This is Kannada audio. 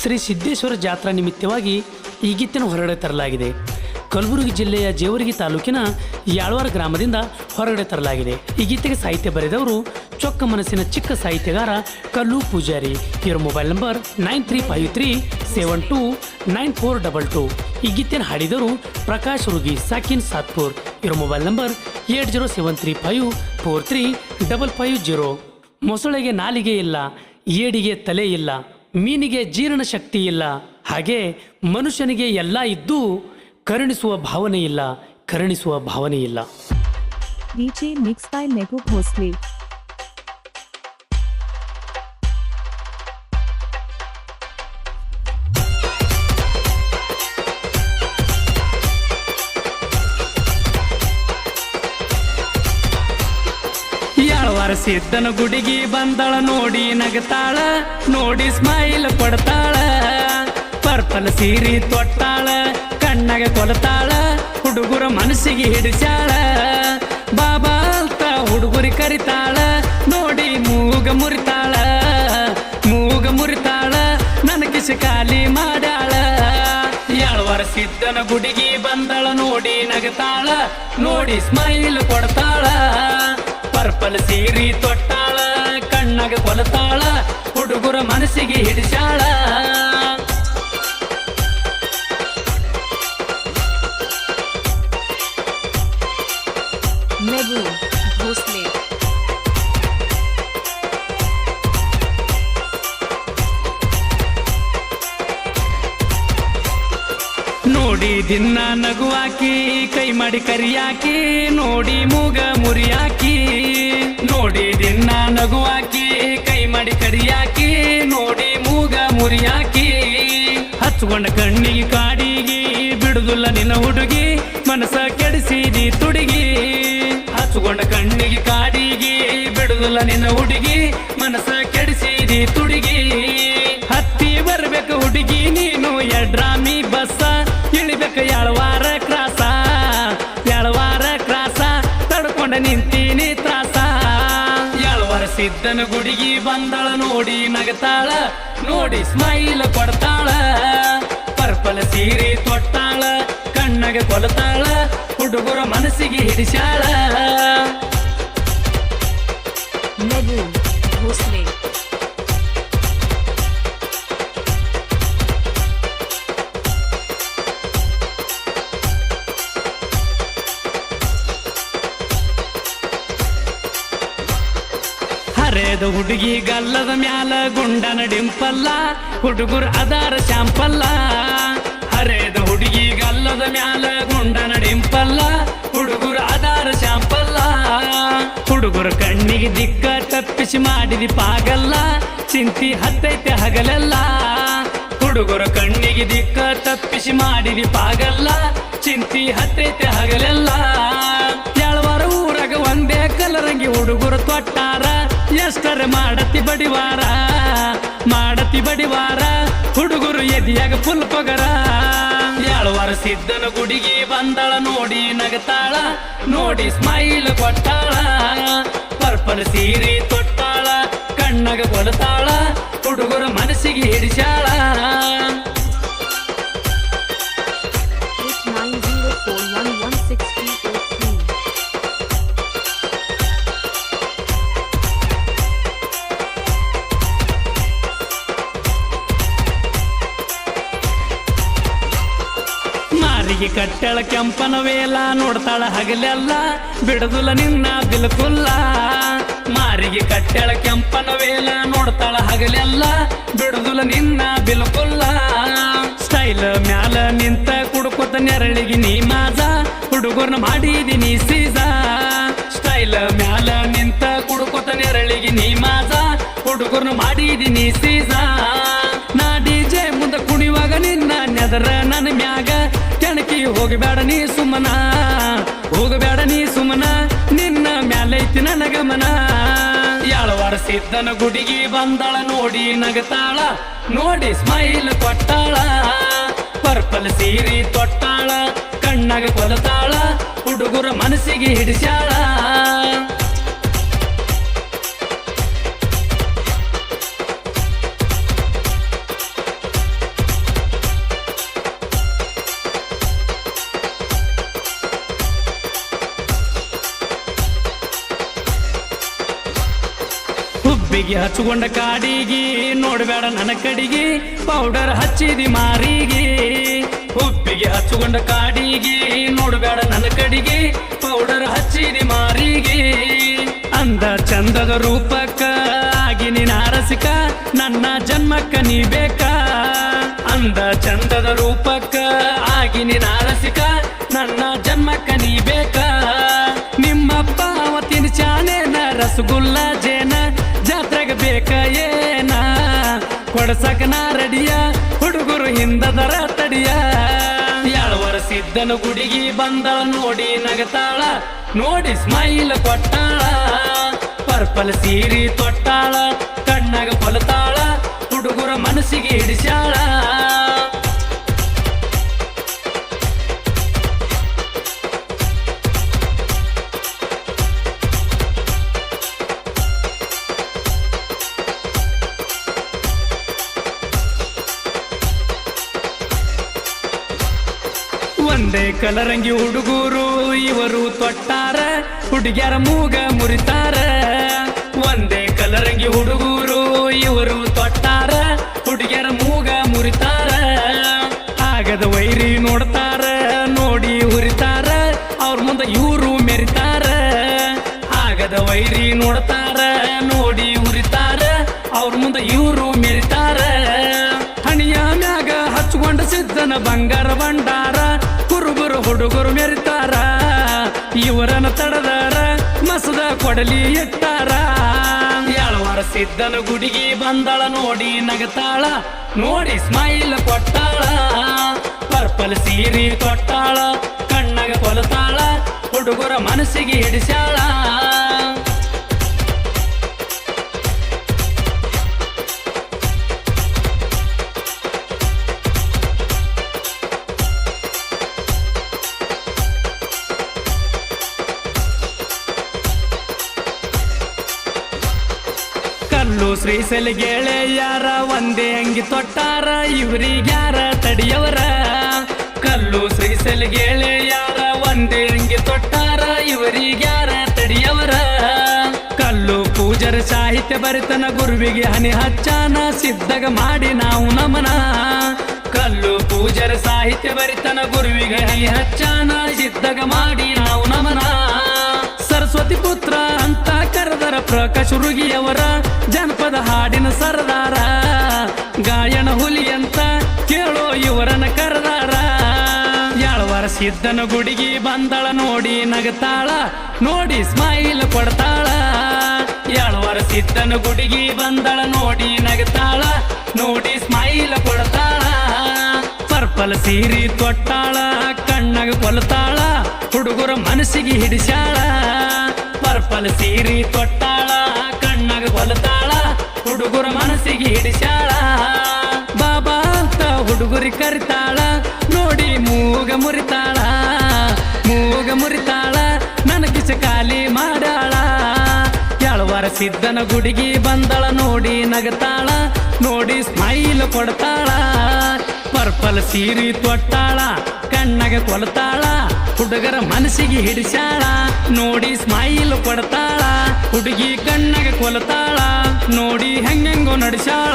ಶ್ರೀ ಸಿದ್ದೇಶ್ವರ ಜಾತ್ರಾ ನಿಮಿತ್ತವಾಗಿ ಈ ಗೀತೆಯನ್ನು ಹೊರಗಡೆ ತರಲಾಗಿದೆ. ಕಲಬುರಗಿ ಜಿಲ್ಲೆಯ ಜೇವರ್ಗಿ ತಾಲೂಕಿನ ಯಾಳ್ವಾರ ಗ್ರಾಮದಿಂದ ಹೊರಗಡೆ ತರಲಾಗಿದೆ. ಈ ಗೀತೆಗೆ ಸಾಹಿತ್ಯ ಬರೆದವರು ಚೊಕ್ಕ ಮನಸ್ಸಿನ ಚಿಕ್ಕ ಸಾಹಿತ್ಯಗಾರ ಕಲ್ಲು ಪೂಜಾರಿ. ಇವರ ಮೊಬೈಲ್ ನಂಬರ್ 9353729422. ಈ ಗೀತೆಯನ್ನು ಹಾಡಿದವರು ಪ್ರಕಾಶ್ ರುಗಿ ಸಾಕಿನ್ ಸಾತ್ಪುರ್. ಇವರ ಮೊಬೈಲ್ ನಂಬರ್ 8073543550. ಮೊಸಳೆಗೆ ನಾಲಿಗೆ ಇಲ್ಲ, ಏಡಿಗೆ ತಲೆ ಇಲ್ಲ, ಮೀನಿಗೆ ಜೀರ್ಣ ಶಕ್ತಿ ಇಲ್ಲ, ಹಾಗೆ ಮನುಷ್ಯನಿಗೆ ಎಲ್ಲ ಇದ್ದು ಕರುಣಿಸುವ ಭಾವನೆ ಇಲ್ಲ, ಕರುಣಿಸುವ ಭಾವನೆ ಇಲ್ಲ. DJ mixed by Mehboob Bhosle. ಯಾಳ್ವಾರ ಸಿದ್ದನ ಗುಡಿಗೆ ಬಂದಳ, ನೋಡಿ ನಗತಾಳ, ನೋಡಿ ಸ್ಮೈಲ್ ಕೊಡ್ತಾಳ. ಪರ್ಪಲ್ ಸೀರಿ ತೊಟ್ಟಾಳ, ಕಣ್ಣಾಗ ಕೊಲತಾಳ, ಹುಡುಗರ ಮನಸ್ಸಿಗೆ ಹಿಡಿಸ್ಯಾಳ. ಬಾಬಾ ಅಂತ ಹುಡುಗರಿ ಕರಿತಾಳ, ನೋಡಿ ಮೂಗ ಮುರಿತಾಳ, ಮೂಗ ಮುರಿತಾಳ, ನನ್ನ ಕಿಸಿ ಖಾಲಿ ಮಾಡ್ಯಾಳ. ಯಾಳ್ವಾರ ಸಿದ್ದನ ಗುಡಿಗೆ ಬಂದಳ, ನೋಡಿ ನಗತಾಳ, ನೋಡಿ ಸ್ಮೈಲ್ ಕೊಡ್ತಾಳ. ಪರ್ಪಲ್ ಸೀರಿ ತೊಟ್ಟಾಳ, ಕಣ್ಣಾಗ ಕೊಲತಾಳ, ಹುಡುಗರ ಮನಸ್ಸಿಗೆ ಹಿಡಿಸ್ಯಾಳ. Mehboob Bhosle. ನೋಡಿ ದಿನ ನಗುವಾಕಿ, ಕೈ ಮಾಡಿ ಕರಿಯಾಕಿ, ನೋಡಿ ಮೂಗ ಮುರಿಯಾಕಿ. ನೋಡಿ ದಿನ ನಗುವಾಕಿ, ಕೈ ಮಾಡಿ ಕರಿಯಾಕಿ, ನೋಡಿ ಮೂಗ ಮುರಿಯಾಕಿ. ಹಚ್ಕೊಂಡ ಕಣ್ಣಿಗೆ ಕಾಡಿಗೆ ಬಿಡುದಿಲ್ಲ ನಿನ್ನ ಹುಡುಗಿ, ಮನಸ ಕೆಡಿಸಿದಿ ತುಡುಗಿ. ಹಚ್ಕೊಂಡ ಕಣ್ಣಿಗೆ ಕಾಡಿಗೆ ಬಿಡುದಿಲ್ಲ ನಿನ್ನ ಹುಡುಗಿ, ಮನಸ ಕೆಡಿಸಿದಿ ತುಡುಗಿ. ಹತ್ತಿ ಬರ್ಬೇಕು ಹುಡುಗಿ ನೀನು ಎಡ್ರಾಮಿ ಬಸ್ಸ, ಇಳಿಬೇಕು ಯಾಳ್ವಾರ ಕ್ರಾಸ, ಯಾಳ್ವಾರ ಕ್ರಾಸ, ತಡ್ಕೊಂಡ ನಿಂತೀನಿ ತ್ರಾಸ. ಯಾಳ್ವಾರ ಸಿದ್ದನ ಗುಡಿಗೆ ಬಂದಳ, ನೋಡಿ ನಗತಾಳ, ನೋಡಿ ಸ್ಮೈಲ್ ಕೊಡ್ತಾಳ. ಪರ್ಪಲ್ ಸೀರೆ ತೊಟ್ಟಾಳ, ಕಣ್ಣಾಗ ಕೊಲತಾಳ, ಹುಡುಗರ ಮನಸ್ಸಿಗೆ ಹಿಡಿಸ್ಯಾಳ. Mehboob Bhosle. ಹರೇದ ಹುಡುಗಿ ಗಲ್ಲದ ಮ್ಯಾಲ ಗುಂಡನ ಡಿಂಪಲ್ಲ, ಹುಡುಗರ ಅದಾರ ಶಾಂಪಲ್ಲ. ಹರೇದ ಹುಡುಗಿ ಗಲ್ಲದ ಮ್ಯಾಲ ಗುಂಡನ ಡಿಂಪಲ್ಲ, ಹುಡುಗರ ಅದಾರ ಶಾಂಪಲ್ಲ. ಹುಡುಗರ ಕಣ್ಣಿಗೆ ದಿಕ್ಕ ತಪ್ಪಿಸಿ ಮಾಡಿದಿ ಪಾಗಲ್ಲ, ಚಿಂತಿ ಹತ್ತೈತೆ ಹಗಲೆಲ್ಲ. ಹುಡುಗರ ಕಣ್ಣಿಗೆ ದಿಕ್ಕ ತಪ್ಪಿಸಿ ಮಾಡಿದಿ ಪಾಗಲ್ಲ, ಚಿಂತಿ ಹತ್ತೈತೆ ಹಗಲೆಲ್ಲ. ಯಾಳ್ವಾರ ಊರಾಗ ಒಂದೇ ಕಲರಂಗಿ ಹುಡುಗರು ತೊಟ್ಟಾರ, ಎಷ್ಟರ ಮಾಡತಿ ಬಡಿವಾರ, ಮಾಡತಿ ಬಡಿವಾರ, ಹುಡುಗರು ಎದಿಯಾಗ ಫುಲ್ ಪಗರ. ಯಾಳ್ವಾರ ಸಿದ್ದನ ಗುಡಿಗೆ ಬಂದಳ, ನೋಡಿ ನಗತಾಳ, ನೋಡಿ ಸ್ಮೈಲ್ ಕೊಟ್ಟಾಳ. ಪರ್ಪಲ್ ಸೀರೆ ತೊಟ್ಟಾಳ, ಕಣ್ಣಾಗ ಕೊಲತಾಳ, ಹುಡುಗರ ಮನಸ್ಸಿಗೆ ಹಿಡಿಸ್ಯಾಳ. 8904116383. ಮಾರಿಗೆ ಕಟ್ಟಳ ಕೆಂಪನ ವೇಲ, ನೋಡ್ತಾಳ ಹಗಲೆಲ್ಲ, ಬಿಡದುಲ ನಿನ್ನ ಬಿಲ್ಕುಲ್ಲ. ಮಾರಿಗೆ ಕಟ್ಟಳ ಕೆಂಪನ ವೇಲ, ನೋಡ್ತಾಳ ಹಗಲೆಲ್ಲ, ಬಿಡದುಲ ನಿನ್ನ ಬಿಲ್ಕುಲ್ಲ. ಸ್ಟೈಲ್ ಮ್ಯಾಲ ನಿಂತ ಕುಡ್ಕೊತ ನೆರಳಿಗೆ ನೀ ಮಾಜ, ಹುಡುಗರ್ನ ಮಾಡಿದೀನಿ ಸೀಜ. ಸ್ಟೈಲ್ ಮ್ಯಾಲ ನಿಂತ ಕುಡ್ಕೊತ ನೆರಳಿಗೆ ನೀ ಮಾಜ, ಹುಡುಗರ್ನ ಮಾಡಿದೀನಿ ಸೀಜ. ನಾ DJ ಮುಂದ ಕುಣಿವಾಗ ನಿನ್ನ ನೆದರ ನನ್ನ ಮ್ಯಾಗ, ಕೆಣಕಿ ಹೋಗಬೇಡ ನೀ ಸುಮನ, ಹೋಗಬೇಡ ನೀ ಸುಮನ, ನಿನ್ನ ಮ್ಯಾಲೈತಿ ನನ್ನ ಗಮನ. ಯಾಳ್ವಾರ ಸಿದ್ದನ ಗುಡಿಗೆ ಬಂದಳ, ನೋಡಿ ನಗತಾಳ, ನೋಡಿ ಸ್ಮೈಲ್ ಕೊಟ್ಟಾಳ. ಪರ್ಪಲ್ ಸೀರೆ ತೊಟ್ಟಾಳ, ಕಣ್ಣಾಗ ಕೊಲತಾಳ, ಹುಡುಗರ ಮನಸ್ಸಿಗೆ ಹಿಡಿಸ್ಯಾಳ. ಉಪ್ಪಿಗೆ ಹಚ್ಚುಕೊಂಡ ಕಾಡಿಗಿ ನೋಡ್ಬೇಡ ನನ್ನ ಕಡಿಗಿ ಪೌಡರ್ ಹಚ್ಚಿದಿ ಮಾರಿಗೆ ಉಪ್ಪಿಗೆ ಹಚ್ಚುಕೊಂಡ ಕಾಡಿಗಿ ನೋಡ್ಬೇಡ ನನ್ನ ಕಡಿಗಿ ಪೌಡರ್ ಹಚ್ಚಿದಿ ಮಾರಿಗೆ ಅಂದ ಚಂದದ ರೂಪಕ್ಕ ಆಗಿ ನೀನ ರಸಿಕ ನನ್ನ ಜನ್ಮಕ್ಕ ನೀ ಬೇಕಾ ಅಂದ ಚಂದದ ರೂಪಕ್ಕ ಆಗಿ ನೀನ ರಸಿಕ ನನ್ನ ಜನ್ಮಕ್ಕ ನೀ ಬೇಕಾ ನಿಮ್ಮಪ್ಪ ಅವತ್ತಿನ ಚಾನೇನ ರಸಗುಲ್ಲ ಜೇನ ಜಾತ್ರೆಗೆ ಬೇಕ ಏನ ಕೊಡಸಕ ನಾ ರಡಿಯ ಹುಡುಗರು ಹಿಂದದರ ತಡಿಯ ಯಾಳವರ ಸಿದ್ದನ ಗುಡಿಗಿ ಬಂದಳ ನೋಡಿ ನಗತಾಳ ನೋಡಿ ಸ್ಮೈಲ್ ಕೊಟ್ಟಾಳ ಪರ್ಪಲ್ ಸೀರಿ ತೊಟ್ಟಾಳ ಕಣ್ಣಾಗ ಹೊಲತಾಳ ಹುಡುಗರ ಮನಸ್ಸಿಗೆ ಹಿಡಿಸ್ಯಾಳ ಒಂದೇ ಕಲರಂಗಿ ಹುಡುಗರು ಇವರು ತೊಟ್ಟಾರ ಹುಡುಗ್ಯಾರ ಮೂಗ ಮುರಿತಾರ ಒಂದೇ ಕಲರಂಗಿ ಹುಡುಗರು ಇವರು ತೊಟ್ಟಾರ ಹುಡುಗ್ಯಾರ ಮೂಗ ಮುರಿತಾರ ಆಗದ ವೈರಿ ನೋಡ್ತಾರ ನೋಡಿ ಹುರಿತಾರ ಅವ್ರ ಮುಂದೆ ಇವರು ಮೆರಿತಾರ ಆಗದ ವೈರಿ ನೋಡ್ತಾರ ನೋಡಿ ಹುರಿತಾರ ಅವ್ರ ಮುಂದೆ ಇವರು ಮೆರಿತಾರ ಹಣಿಯ ಮ್ಯಾಗ ಹಚ್ಕೊಂಡ ಸಿದ್ದನ ಬಂಗಾರ ಭಂಡಾರ ಕುರುಬರು ಹುಡುಗರು ಮೆರಿತಾರ ಇವರನ್ನ ತಡದಾರ ಮಸದ ಕೊಡಲಿ ಇಟ್ಟಾರ ಯಾಳವಾರ ಸಿದ್ದನ ಗುಡಿಗೆ ಬಂದಳ ನೋಡಿ ನಗತಾಳ ನೋಡಿ ಸ್ಮೈಲ್ ಕೊಟ್ಟಾಳ ಪರ್ಪಲ್ ಸೀರಿ ತೊಟ್ಟಾಳ ಕಣ್ಣಾಗ ಕೊಲತಾಳ ಹುಡುಗರ ಮನಸ್ಸಿಗೆ ಹಿಡಿಸ್ಯಾಳ ಕಲ್ಲು ಶ್ರೀಶೈಲ ಗೆಳೆಯಾರ ಒಂದೇ ಅಂಗಿ ತೊಟ್ಟಾರ ಇವ್ರಿಗ್ಯಾರ ತಡಿಯವರ ಕಲ್ಲು ಶ್ರೀಶೈಲ ಗೆಳೆಯಾರ ಒಂದೇ ಅಂಗಿ ತೊಟ್ಟಾರ ಇವ್ರಿಗ್ಯಾರ ತಡಿಯವರ ಕಲ್ಲು ಪೂಜರ ಸಾಹಿತ್ಯ ಬರಿತನ ಗುರುವಿಗೆ ಹನಿ ಹಚ್ಚಾನ ಸಿದ್ಧಗ ಮಾಡಿ ನಾವು ನಮನ ಕಲ್ಲು ಪೂಜರ ಸಾಹಿತ್ಯ ಬರಿತನ ಗುರುವಿಗೆ ಹನಿ ಹಚ್ಚಾನ ಸಿದ್ಧಗ ಮಾಡಿ ನಾವು ನಮನ ಸರಸ್ವತಿ ಪುತ್ರ ಅಂತ ಕರೆದರ ಪ್ರಕಾಶ್ ಹುಡುಗಿಯವರ ಜನಪದ ಹಾಡಿನ ಸರದಾರ ಗಾಯನ ಹುಲಿ ಅಂತ ಕೇಳೋ ಇವರನ್ನ ಕರೆದಾರ ಯಾಳವಾರ ಸಿದ್ದನ ಗುಡಿಗೆ ಬಂದಳ ನೋಡಿ ನಗತಾಳ ನೋಡಿ ಸ್ಮೈಲ್ ಕೊಡ್ತಾಳ ಯಾಳವಾರ ಸಿದ್ದನ ಗುಡಿಗೆ ಬಂದಳ ನೋಡಿ ನಗತಾಳ ನೋಡಿ ಸ್ಮೈಲ್ ಕೊಡ್ತಾಳ ಪರ್ಪಲ್ ಸೀರಿ ತೊಟ್ಟಾಳ ಕಣ್ಣಾಗ ಕೊಲತಾಳ ಹುಡುಗರ ಮನಸ್ಸಿಗೆ ಹಿಡಿಸ್ಯಾಳ ಪರ್ಪಲ್ ಸೀರಿ ತೊಟ್ಟಾಳ ಕಣ್ಣಾಗ ಕೊಲತಾಳ ಹುಡುಗರ ಮನಸ್ಸಿಗೆ ಹಿಡಿಸ್ಯಾಳ ಬಾಬಾ ಅಂತ ಹುಡುಗರಿ ಕರಿತಾಳ ನೋಡಿ ಮೂಗ ಮುರಿತಾಳ ಮೂಗ ಮುರಿತಾಳ ನನ್ನ ಕಿಸ ಖಾಲಿ ಮಾಡಾಳ ಯಾಳವಾರ ಸಿದ್ದನ ಗುಡಿಗೆ ಬಂದಳ ನೋಡಿ ನಗತಾಳ ನೋಡಿ ಸ್ಮೈಲ್ ಕೊಡ್ತಾಳ ಪರ್ಪಲ್ ಸೀರಿ ತೊಟ್ಟಾಳ ಕಣ್ಣಾಗ ಕೊಲತಾಳ ಹುಡುಗರ ಮನಸ್ಸಿಗೆ ಹಿಡಿಸ್ಯಾಳ ನೋಡಿ ಸ್ಮೈಲ್ ಕೊಡ್ತಾಳ ಹುಡುಗಿ ಕಣ್ಣಾಗ ಕೊಲತಾಳ ನೋಡಿ ಹೆಂಗೆಂಗೋ ನಡೆಸ್ಯಾಳ